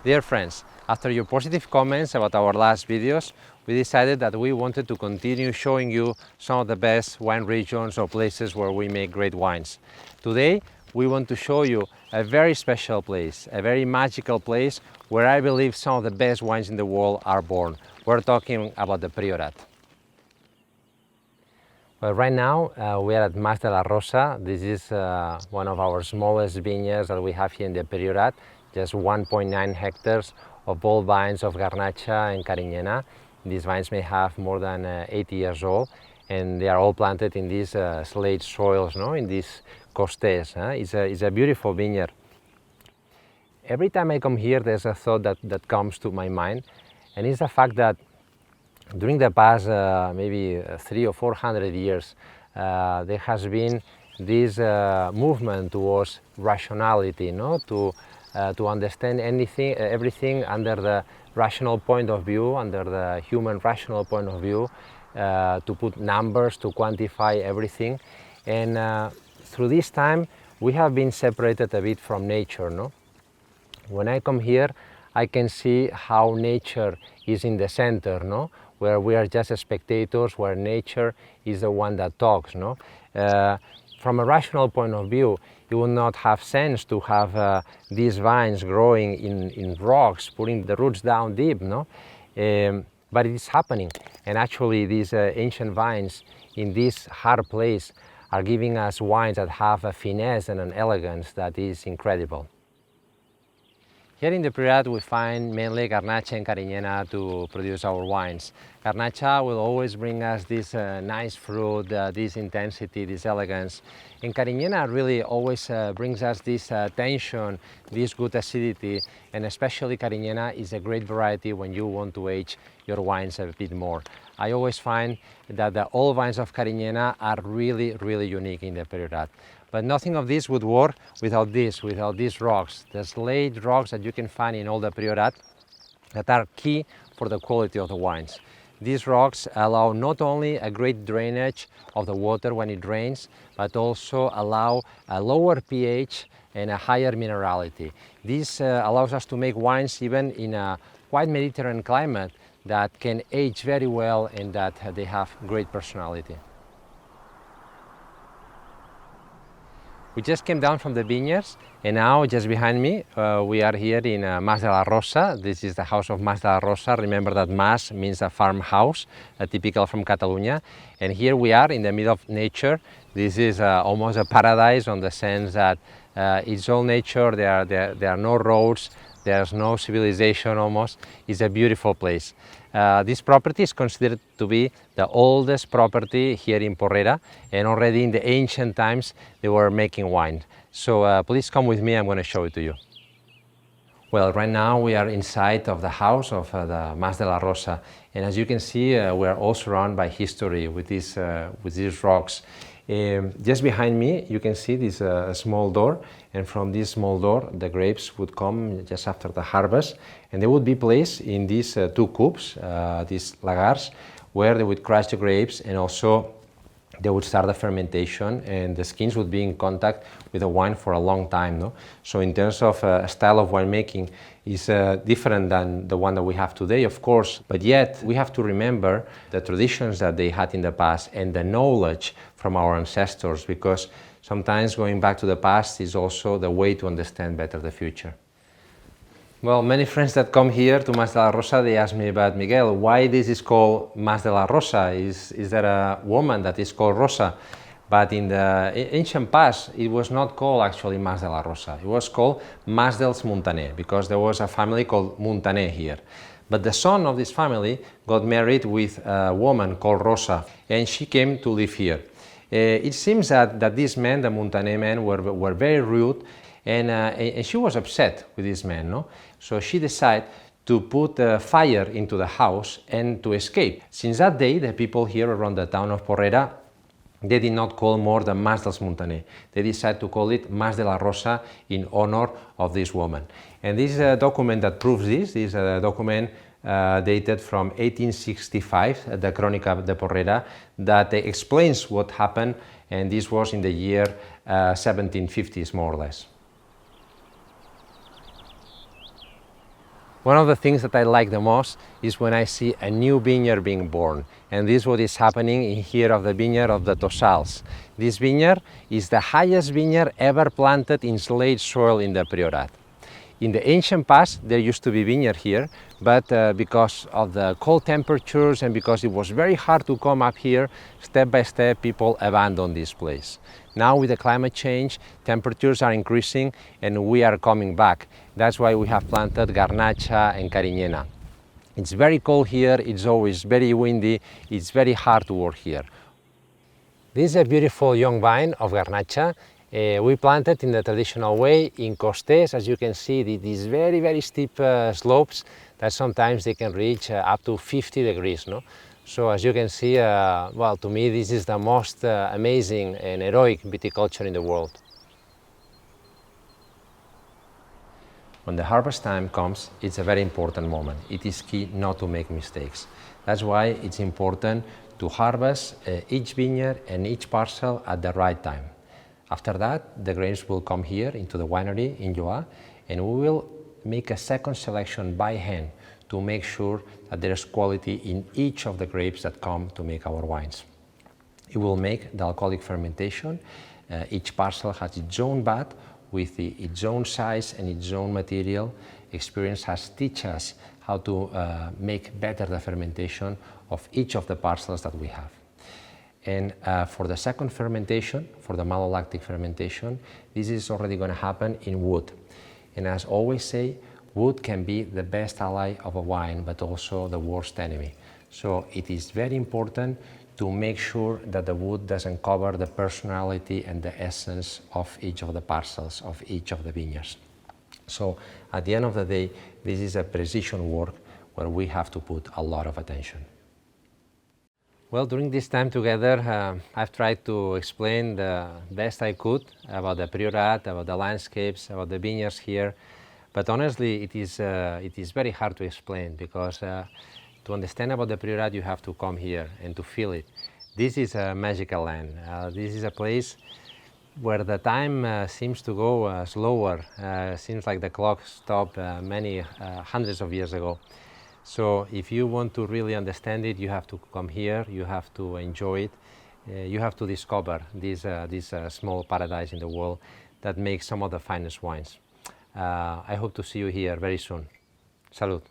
Dear friends, after your positive comments about our last videos, we decided that we wanted to continue showing you some of the best wine regions or places where we make great wines. Today, we want to show you a very special place, a very magical place where I believe some of the best wines in the world are born. We're talking about the Priorat. Well, right now we are at Mas de la Rosa. This is one of our smallest vineyards that we have here in the Priorat, just 1.9 hectares of bold vines of Garnacha and Carinyena. These vines may have more than 80 years old, and they are all planted in these slate soils, in these costes. It's a beautiful vineyard. Every time I come here, there's a thought that comes to my mind, and it's the fact that during the past maybe 300 or 400 years, there has been this movement towards rationality, to understand everything under the rational point of view, under the human rational point of view, to put numbers, to quantify everything. And through this time, we have been separated a bit from nature. When I come here, I can see how nature is in the center, where we are just spectators, where nature is the one that talks. From a rational point of view, it would not have sense to have these vines growing in rocks, putting the roots down deep, but it is happening. And actually these ancient vines in this hard place are giving us wines that have a finesse and an elegance that is incredible. Here in the Priorat we find mainly Garnacha and Carinyena to produce our wines. Garnacha will always bring us this nice fruit, this intensity, this elegance. And Carinyena really always brings us this tension, this good acidity, and especially Carinyena is a great variety when you want to age your wines a bit more. I always find that the old vines of Carinyena are really, really unique in the Priorat. But nothing of this would work without these rocks, the slate rocks that you can find in all the Priorat that are key for the quality of the wines. These rocks allow not only a great drainage of the water when it rains, but also allow a lower pH and a higher minerality. This allows us to make wines even in a quite Mediterranean climate that can age very well and that they have great personality. We just came down from the vineyards, and now just behind me we are here in Mas de la Rosa. This is the house of Mas de la Rosa. Remember that Mas means a farmhouse, typical from Catalonia. And here we are in the middle of nature. This is almost a paradise on the sense that it's all nature. There are no roads, there's no civilization almost. It's a beautiful place. This property is considered to be the oldest property here in Porrera, and already in the ancient times they were making wine. So please come with me, I'm going to show it to you. Well, right now we are inside of the house of the Mas de la Rosa, and as you can see we are all surrounded by history with these rocks. Just behind me you can see this small door, and from this small door the grapes would come just after the harvest, and they would be placed in these two cubes, these lagars, where they would crush the grapes, and also they would start the fermentation, and the skins would be in contact with the wine for a long time. So in terms of style of winemaking is different than the one that we have today, of course, but yet we have to remember the traditions that they had in the past and the knowledge from our ancestors, because sometimes going back to the past is also the way to understand better the future. Well, many friends that come here to Mas de la Rosa, they ask me, but Miguel, why this is called Mas de la Rosa? Is there a woman that is called Rosa? But in the ancient past, it was not called actually Mas de la Rosa. It was called Mas dels Muntaner, because there was a family called Muntaner here. But the son of this family got married with a woman called Rosa, and she came to live here. It seems that these men, the Muntaner men, were very rude, and she was upset with this man, So she decided to put fire into the house and to escape. Since that day, the people here around the town of Porrera, they did not call more the Mas dels Muntaner. They decided to call it Mas de la Rosa in honor of this woman. And this is a document that proves this. This is a document dated from 1865, the Crónica de Porrera, that explains what happened, and this was in the year 1750s, more or less. One of the things that I like the most is when I see a new vineyard being born, and this is what is happening in here of the vineyard of the Tossals. This vineyard is the highest vineyard ever planted in slate soil in the Priorat. In the ancient past, there used to be vineyard here, but because of the cold temperatures and because it was very hard to come up here, step by step people abandoned this place. Now with the climate change, temperatures are increasing and we are coming back. That's why we have planted Garnacha and Cariñena. It's very cold here, it's always very windy, it's very hard to work here. This is a beautiful young vine of Garnacha. We planted in the traditional way in costes. As you can see, these very steep slopes that sometimes they can reach up to 50 degrees. No? So as you can see, well, to me this is the most amazing and heroic viticulture in the world. When the harvest time comes, it's a very important moment. It is key not to make mistakes. That's why it's important to harvest each vineyard and each parcel at the right time. After that, the grapes will come here into the winery in Lloc, and we will make a second selection by hand to make sure that there is quality in each of the grapes that come to make our wines. It will make the alcoholic fermentation. Each parcel has its own vat with its own size and its own material. Experience has taught us how to make better the fermentation of each of the parcels that we have. And for the second fermentation, for the malolactic fermentation, this is already going to happen in wood. And as I always say, wood can be the best ally of a wine, but also the worst enemy. So it is very important to make sure that the wood doesn't cover the personality and the essence of each of the parcels, of each of the vineyards. So at the end of the day, this is a precision work where we have to put a lot of attention. Well, during this time together, I've tried to explain the best I could about the Priorat, about the landscapes, about the vineyards here. But honestly, it is very hard to explain because to understand about the Priorat, you have to come here and to feel it. This is a magical land. This is a place where the time seems to go slower. Seems like the clock stopped many hundreds of years ago. So if you want to really understand it, you have to come here, you have to enjoy it, you have to discover this small paradise in the world that makes some of the finest wines. I hope to see you here very soon. Salud.